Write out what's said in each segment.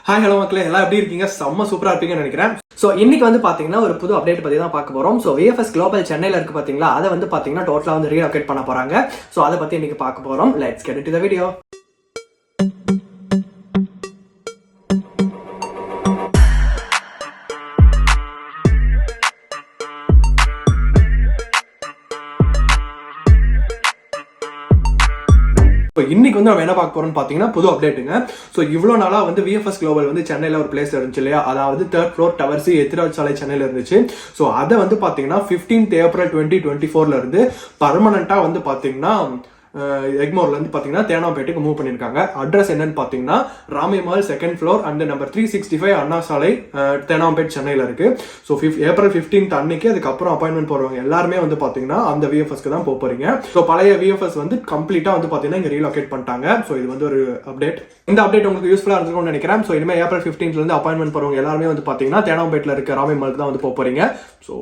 Hi hello மக்களே, எல்லாம் எப்படி இருக்கீங்க? செம்ம சூப்பராக இருப்பீங்கன்னு நினைக்கிறேன். ஸோ இன்னைக்கு வந்து பார்த்தீங்கன்னா ஒரு புது அப்டேட் பற்றி தான் பார்க்க போகிறோம். ஸோ VFS குளோபல் சென்னையில் இருக்குது பார்த்தீங்களா, அதை வந்து பார்த்தீங்கன்னா டோட்டலாக வந்து ரீலோகேட் பண்ண போகிறாங்க. ஸோ அதை பற்றி இன்னைக்கு பார்க்க போகிறோம். Let's get into the video. இன்னைக்கு வந்து நம்ம என்ன பார்க்க போறோம்னு பார்த்தீங்கன்னா புது அப்டேட்டுங்க. ஸோ இவ்வளோ நாளாக வந்து VFS குளோபல் வந்து சென்னையில் ஒரு பிளேஸ் இருந்துச்சு இல்லையா, அதாவது 3rd floor டவர்ஸ் எத்திராஜ் சாலை சென்னையில் இருந்துச்சு. ஸோ அதை வந்து பார்த்தீங்கன்னா 15th April 2024 இருந்து பர்மனண்டா வந்து பார்த்தீங்கன்னா எக்மோர்ல இருந்து பாத்தீங்கன்னா தேனாம்பேட்டைக்கு மூவ் பண்ணிருக்காங்க. அட்ரஸ் என்னன்னு பாத்தீங்கன்னா ராமிமால் 2nd floor அண்ட் நம்பர் 365 அண்ணா சாலை, தேனாம்பேட் சென்னையில இருக்கு. ஸோ April 15th அன்னைக்கு அதுக்கப்புறம் அப்பாயின்மெண்ட் போறவங்க எல்லாருமே வந்து பாத்தீங்கன்னா அந்த VFSக்கு தான் போறீங்க. ஸோ பழைய VFS வந்து கம்ப்ளீட்டா வந்து பாத்தீங்கன்னா இங்க ரீலோகேட் பண்ணிட்டாங்க. ஸோ இது வந்து ஒரு அப்டேட். இந்த அப்டேட் உங்களுக்கு யூஸ்ஃபுல்லா இருக்கும்னு நினைக்கிறேன். ஸோ இனிமே April 15th இருந்து அப்பாயின்மெண்ட் போறவங்க எல்லாருமே வந்து பாத்தீங்கன்னா தேனாம்பேட்ல இருக்க ராமிமாலுக்கு தான் வந்து போறீங்க. ஸோ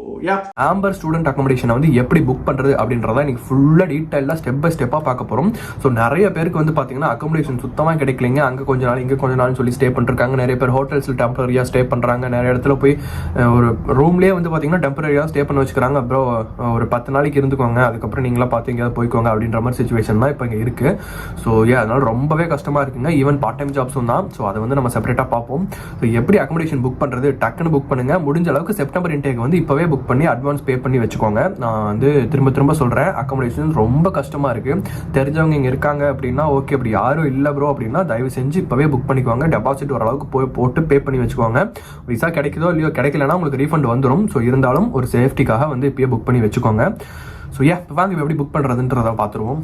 ஆம்பர் ஸ்டூடெண்ட் அகாமடேஷனை வந்து எப்படி புக் பண்றது அப்படின்றத இன்னைக்கு ஃபுல்லா டீடைலா ஸ்டெப் பை ஸ்டெப்பா பார்க்க போறோம். ஸோ நிறைய பேருக்கு வந்து பாத்தீங்கன்னா அகாமடேஷன் சுத்தமா கிடைக்கலைங்க. அங்க கொஞ்ச நாள் இங்க கொஞ்ச நாள் சொல்லி ஸ்டே பண்ணிருக்காங்க. நிறைய பேர் ஹோட்டல்ஸ்ல டெம்பரரியா ஸ்டே பண்றாங்க. நிறைய இடத்துல போய் ஒரு ரூம்லயே வந்து பாத்தீங்கன்னா டெம்பரரியா ஸ்டே பண்ண வச்சுக்கிறாங்க. அப்புறம் ஒரு 10 நாளைக்கு இருந்துக்கோங்க, அதுக்கப்புறம் நீங்களா பார்த்து எங்கேயாவது போய்க்கோங்க அப்படின்ற மாதிரி சிச்சுவேஷன் தான் இப்போ இங்க இருக்கு. ஸோ அதனால ரொம்பவே கஷ்டமா இருக்குங்க. ஈவன் பார்ட் டைம் ஜாப்ஸும் தான். ஸோ அதை வந்து நம்ம செப்பரேட்டா பார்ப்போம். ஸோ எப்படி அகாமடேஷன் புக் பண்றது, டக்குன்னு புக் பண்ணுங்க. முடிஞ்ச அளவுக்கு செப்டம்பர் இன்டேக் வந்து இப்பவே புக் பண்ணி அட்வான்ஸ் பே பண்ணி வச்சுக்கோங்க. நான் வந்து திரும்ப சொல்றேன், அகாமடேஷன் ரொம்ப கஷ்டமா இருக்கு. தெரிஞ்சவங்க இங்க இருக்காங்க அப்படின்னா ஓகே, அப்படி யாரும் இல்ல ப்ரோ அப்படின்னா தயவு செஞ்சு இப்பவே புக் பண்ணிக்கோங்க. டெபாசிட் ஓரளவுக்கு போட்டு பே பண்ணி வச்சுக்கோங்க. விசா கிடைக்குதோ இல்லையோ, கிடைக்கலன்னா உங்களுக்கு ரீஃபண்ட் வந்துடும். ஸோ இருந்தாலும் ஒரு சேஃப்டிக்காக வந்து இப்பயே புக் பண்ணி வச்சுக்கோங்க. ஸோ வாங்க எப்படி புக் பண்றதுன்றதை பார்த்துருவோம்.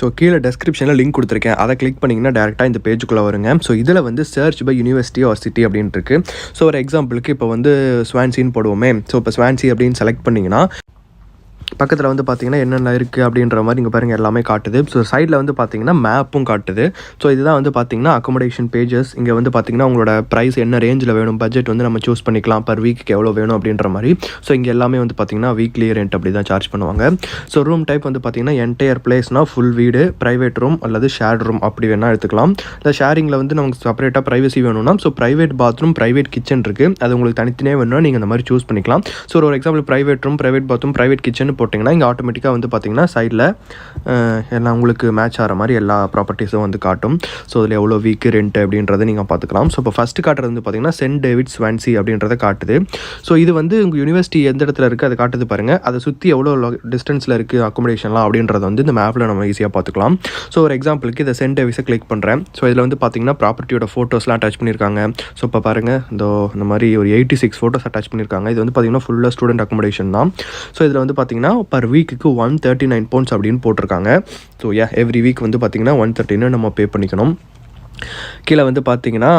ஸோ கீழே டெஸ்கிரிப்ஷனில் லிங்க் கொடுத்துருக்கேன், அதை கிளிக் பண்ணிங்கன்னா டேரெக்டாக இந்த பேஜுக்குள்ளே வருங்க. ஸோ இதில் வந்து search by university or city அப்படின்ட்டு இருக்கு. ஸோ ஒரு எக்ஸாம்பிளுக்கு இப்போ வந்து ஸ்வான்சின்னு போடுவோமே. ஸோ இப்போ ஸ்வான்சி அப்படின்னு செலக்ட் பண்ணிங்கன்னா பக்கத்தில் வந்து பார்த்தீங்கன்னா என்னென்ன இருக்குது அப்படின்ற மாதிரி இங்கே பாருங்கள் எல்லாமே காட்டுது. ஸோ சைடில் வந்து பார்த்தீங்கன்னா மேப்பும் காட்டுது. ஸோ இதுதான் வந்து பார்த்தீங்கன்னா அக்கமடேஷன் பேஜஸ். இங்கே வந்து பார்த்தீங்கன்னா உங்களோட ப்ரைஸ் என்ன ரேஞ்சில் வேணும், பட்ஜெட் வந்து நம்ம சூஸ் பண்ணிக்கலாம், பர் வீக்கு எவ்வளோ வேணும் அப்படின்ற மாதிரி. ஸோ இங்கே எல்லாமே வந்து பார்த்தீங்கன்னா வீக்லி ரெண்ட் அப்படி தான் சார்ஜ் பண்ணுவாங்க. ஸோ ரூம் டைப் வந்து பார்த்தீங்கன்னா என்டையர் பிளேஸ்னால் ஃபுல் வீடு, ப்ரைவேட் ரூம் அல்லது ஷேர்ட் ரூம் அப்படி வேணால் எடுத்துக்கலாம். இல்லை ஷேரிங்கில் வந்து நமக்கு செப்பரேட்டாக ப்ரைவசி வேணும்னா so private bathroom, private kitchen இருக்குது. அது உங்களுக்கு தனித்தனியாக வேணும்னா நீங்கள் அந்த மாதிரி சூஸ் பண்ணிக்கலாம். ஸோ ஒரு example private room, private bathroom, private kitchen போட்டிங்கன்னா இங்கே ஆட்டோமேட்டிக்காக வந்து பார்த்தீங்கன்னா சைடில் எல்லாம் உங்களுக்கு மேட்ச் ஆகிற மாதிரி எல்லா ப்ராப்பர்ட்டிஸும் வந்து காட்டும். ஸோ அதில் எவ்வளோ வீக்கு ரெண்ட் அப்படின்றத நீங்கள் பார்த்துக்கலாம். ஸோ இப்போ ஃபஸ்ட்டு காட்டுறது வந்து பார்த்தீங்கன்னா சென்ட் டேவிட் ஸ்வான்சி அப்படின்றத காட்டுது. ஸோ இது வந்து உங்கள் யூனிவர்சிட்டி எந்த இடத்துல இருக்குது அதை காட்டுது பாருங்கள். அதை சுற்றி எவ்வளோ டிஸ்டன்ஸில் இருக்குது அக்கமடேஷன்லாம் அப்படின்றத வந்து இந்த மேப்பில் நம்ம ஈஸியாக பார்த்துக்கலாம். ஸோ ஒரு எக்ஸாம்பிளுக்கு இதை சென்ட் டேவிஸை கிளிக் பண்ணுறேன். ஸோ இதில் வந்து பார்த்தீங்கன்னா ப்ராப்பர்ட்டியோட ஃபோட்டோஸ்லாம் அட்டாச் பண்ணியிருக்காங்க. ஸோ இப்போ பாருங்கள், இந்த மாதிரி ஒரு 86 ஃபோட்டோஸ் அட்டாச் பண்ணியிருக்காங்க. இது வந்து பார்த்தீங்கன்னா ஃபுல்லாக ஸ்டூடெண்ட் அக்கமடேஷன் தான். ஸோ இதில் வந்து பார்த்தீங்கன்னா பர் வீக்குக்கு 139 pounds அப்படின்னு போட்டிருக்காங்க. ஸோ எவ்ரி வீக் வந்து பார்த்தீங்கன்னா 113 நம்ம பே பண்ணிக்கணும். கீழே வந்து பார்த்தீங்கன்னா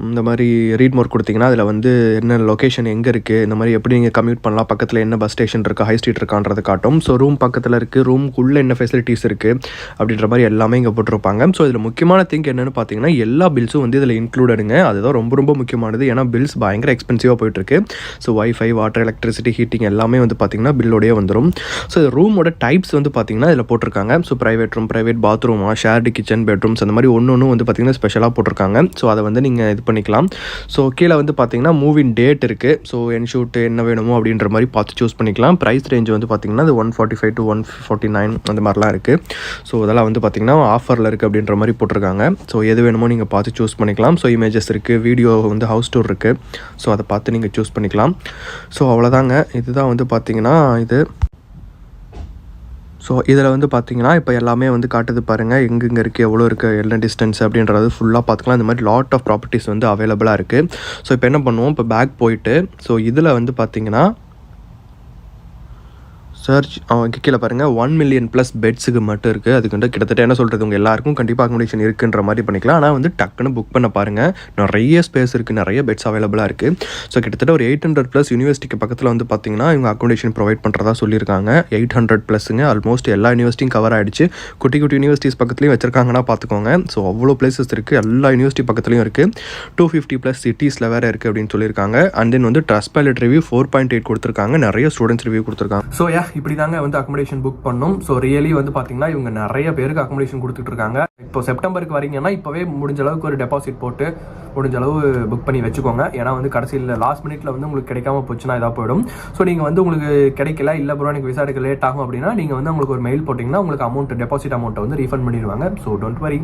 இந்த மாதிரி ரீட் மோர் கொடுத்தீங்கன்னா அதில் வந்து என்ன லொக்கேஷன் எங்கே இருக்குது, இந்த மாதிரி எப்படி நீங்கள் கம்யூட் பண்ணலாம், பக்கத்தில் என்ன பஸ் ஸ்டேஷன் இருக்குது, ஹை ஸ்ட்ரீட் இருக்கான்றது காட்டும். ஸோ ரூம் பக்கத்தில் இருக்குது, ரூமுக்குள்ளே என்ன ஃபெசிலிட்டிஸ் இருக்குது அப்படின்ற மாதிரி எல்லாமே இங்கே போட்டிருப்பாங்க. ஸோ இதில் முக்கியமான திங்க் என்னென்னு பார்த்தீங்கன்னா எல்லா பில்ஸும் வந்து இதில் இன்க்ளூடடுங்க. அதுதான் ரொம்ப முக்கியமானது. ஏன்னா பில்ஸ் பயங்கர எக்ஸ்பென்சிவாக போயிட்டுருக்கு. So wifi, water, electricity, heating எல்லாமே வந்து பார்த்தீங்கன்னா பில்லோடையே வந்துடும். ஸோ ரூமோட டைப்ஸ் வந்து பார்த்தீங்கன்னா இதில் போட்டிருக்காங்க. ஸோ ப்ரைவேட் ரூம், ப்ரைவேட் பாத்ரூமா, ஷேர்டு கிச்சன், பெட்ரூம்ஸ் அந்த மாதிரி ஒன்று வந்து பார்த்தீங்கன்னா ஸ்பெஷலாக போட்டிருக்காங்க. ஸோ அதை வந்து நீங்கள் இது பண்ணிக்கலாம். ஸோ கீழே வந்து பார்த்தீங்கன்னா மூவிங் டேட் இருக்குது. ஸோ என்ஷூட் என்ன வேணுமோ அப்படின்ற மாதிரி பார்த்து சூஸ் பண்ணிக்கலாம். ப்ரைஸ் ரேஞ்ச் வந்து பார்த்தீங்கன்னா அது 145 to 149 அந்த மாதிரிலாம் இருக்குது. ஸோ அதெல்லாம் வந்து பார்த்தீங்கன்னா ஆஃபரில் இருக்குது அப்படின்ற மாதிரி போட்டிருக்காங்க. ஸோ எது வேணுமோ நீங்கள் பார்த்து சூஸ் பண்ணிக்கலாம். ஸோ இமேஜஸ் இருக்குது, வீடியோ வந்து ஹவுஸ் டூர் இருக்குது. ஸோ அதை பார்த்து நீங்கள் சூஸ் பண்ணிக்கலாம். ஸோ அவ்வளோதாங்க. இதுதான் வந்து பார்த்தீங்கன்னா இது. ஸோ இதில் வந்து பார்த்தீங்கன்னா இப்போ எல்லாமே வந்து காட்டுது பாருங்கள், எங்கெங்கே இருக்குது, எவ்வளோ இருக்குது, என்ன டிஸ்டன்ஸ் அப்படின்றது ஃபுல்லாக பார்த்துக்கலாம். இந்த மாதிரி லாட் ஆஃப் ப்ராப்பர்ட்டிஸ் வந்து அவைலபிளாக இருக்குது. ஸோ இப்போ என்ன பண்ணுவோம், இப்போ பேக் போயிட்டு ஸோ இதில் வந்து பார்த்தீங்கன்னா சர்ச் கீழே பாருங்கள் 1 million+ பெட்ஸுக்கு மட்டும் இருக்குது. அதுக்கு கிட்டத்தட்ட என்ன சொல்கிறது, உங்கள் எல்லாருக்கும் கண்டிப்பாக அக்கமடேஷன் இருக்குன்ற மாதிரி பண்ணிக்கலாம். ஆனால் வந்து டக்குன்னு புக் பண்ண பாருங்கள், நிறைய ஸ்பேஸ் இருக்குது, நிறைய பெட்ஸ் அவைலபிளாக இருக்குது. ஸோ கிட்டத்தட்ட ஒரு 800+ யூனிவர்சிட்டிக்கு பக்கத்தில் வந்து பார்த்தீங்கன்னா இவங்க அக்கமடேஷன் ப்ரொவைட் பண்ணுறதா சொல்லியிருக்காங்க. 800+ங்க ஆல்மோஸ்ட் எல்லா யூனிவர்சிட்டியும் கவர் ஆகிடுச்சு. குட்டி யூனிவர்சிட்டிஸ் பக்கத்துலையும் வச்சிருக்காங்கன்னா பார்த்துக்கோங்க. ஸோ அவ்வளோ பிளேசஸ் இருக்குது, எல்லா யூனிவர்சிட்டி பக்கத்துலையும் இருக்குது. 250+ சிட்டிஸில் வேறு இருக்குது அப்படின்னு சொல்லியிருக்காங்க. அண்ட் தென் வந்து ட்ரஸ்ட் பைலட் ரிவ்யூ 4.8 கொடுத்துருக்காங்க. நிறைய ஸ்டூடெண்ட்ஸ் ரிவ்யூ கொடுத்துருக்காங்க. ஸோ இப்படி தாங்க வந்து அக்கமடேஷன் புக் பண்ணும். ஸோ ரியலி வந்து பார்த்தீங்கன்னா இவங்க நிறைய பேருக்கு அக்கமடேஷன் கொடுத்துட்டு இருக்காங்க. இப்போ செப்டம்பருக்கு வரீங்கன்னா இப்போவே முடிஞ்ச அளவுக்கு ஒரு டெபாசிட் போட்டு முடிஞ்ச அளவு புக் பண்ணி வச்சுக்கோங்க. ஏன்னா வந்து கடைசியில் லாஸ்ட் மினிட்ல வந்து உங்களுக்கு கிடைக்காம போச்சுன்னா இதாக போயிடும். ஸோ நீங்கள் வந்து உங்களுக்கு கிடைக்கல, இல்லை ப்ரோ எனக்கு விசா எடுக்க லேட் ஆகும் அப்படின்னா நீங்கள் வந்து உங்களுக்கு ஒரு மெயில் போட்டிங்கன்னா உங்களுக்கு அமௌண்ட் டெபாசிட் அமௌண்ட்டை வந்து ரீஃபண்ட் பண்ணிடுவாங்க. So don't worry.